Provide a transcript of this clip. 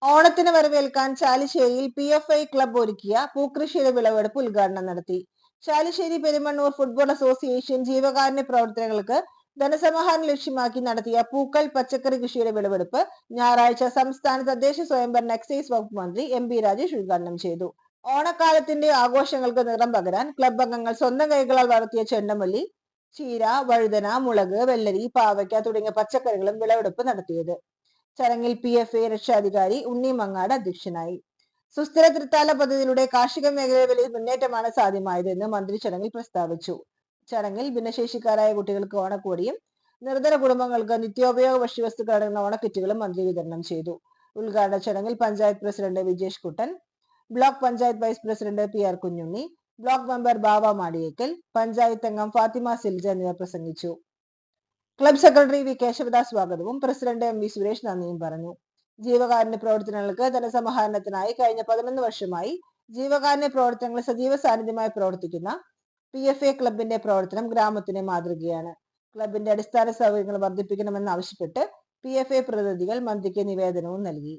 ഓണത്തിന് വരവേൽക്കാൻ ചാലിശ്ശേരിയിൽ PFI club ഒരുക്കിയ പൂക്കൃഷിയുടെ വിളവെടുപ്പ് ഉദ്ഘാടനം നടത്തി. ചാലിശ്ശേരി പെരുമണ്ണൂർ ഫുട്ബോൾ അസോസിയേഷൻ ജീവകാരുണ്യ പ്രവർത്തനങ്ങൾക്ക് ധനസമാഹരണം ലക്ഷ്യമാക്കി നടത്തിയ പൂക്കൾ പച്ചക്കറി കൃഷിയുടെ വിളവെടുപ്പ് ഞായറാഴ്ച സംസ്ഥാന തദ്ദേശ സ്വയംഭരണ എക്സൈസ് വകുപ്പ് മന്ത്രി MP രാജേഷ് ഉദ്ഘാടനം ചെയ്തു. ഓണക്കാലത്തിന്റെ ആഘോഷങ്ങൾക്ക് നിറം പകരാൻ ക്ലബ്ബ് അംഗങ്ങൾ സ്വന്തം കൈകളാൽ വളർത്തിയ ചെണ്ടമല്ലി, ചീര, വഴുതന, മുളക്, വെള്ളരി, പാവയ്ക്ക തുടങ്ങിയ പച്ചക്കറികളും വിളവെടുപ്പ് നടത്തിയത്. ചടങ്ങിൽ PFA രക്ഷാധികാരി ഉണ്ണി മങ്ങാട് അധ്യക്ഷനായി. സുസ്ഥിര തൃത്താല പദ്ധതിയിലൂടെ കാർഷിക മേഖലയിൽ വലിയ മുന്നേറ്റമാണ് സാധ്യമായതെന്ന് മന്ത്രി ചടങ്ങിൽ പ്രസ്താവിച്ചു. ചടങ്ങിൽ ഭിന്നശേഷിക്കാരായ കുട്ടികൾക്ക് ഓണക്കോടിയും നിർധന കുടുംബങ്ങൾക്ക് നിത്യോപയോഗ ഭക്ഷ്യവസ്തുക്കൾ അടങ്ങുന്ന ഓണക്കിറ്റുകളും മന്ത്രി വിതരണം ചെയ്തു. ഉദ്ഘാടന ചടങ്ങിൽ panchayat president Vijesh Kuttan, block panchayat vice president PR Kunhunni, block member Bava Madiyekkal, panchayat അംഗം ഫാത്തിമ സിൽജ എന്നിവർ പ്രസംഗിച്ചു. ക്ലബ് സെക്രട്ടറി വി കേശവദാസ് സ്വാഗതവും പ്രസിഡന്റ് MV സുരേഷ് നന്ദിയും പറഞ്ഞു. ജീവകാരുണ്യ പ്രവർത്തനങ്ങൾക്ക് ധനസമാഹരണത്തിനായി കഴിഞ്ഞ 11 വർഷമായി ജീവകാരുണ്യ പ്രവർത്തനങ്ങൾ സജീവ സാന്നിധ്യമായി പ്രവർത്തിക്കുന്ന PFA ക്ലബിന്റെ പ്രവർത്തനം ഗ്രാമത്തിന് മാതൃകയാണ്. ക്ലബിന്റെ അടിസ്ഥാന സൗകര്യങ്ങൾ വർദ്ധിപ്പിക്കണമെന്നാവശ്യപ്പെട്ട് PFA പ്രതിനിധികൾ മന്ത്രിക്ക് നിവേദനവും നൽകി.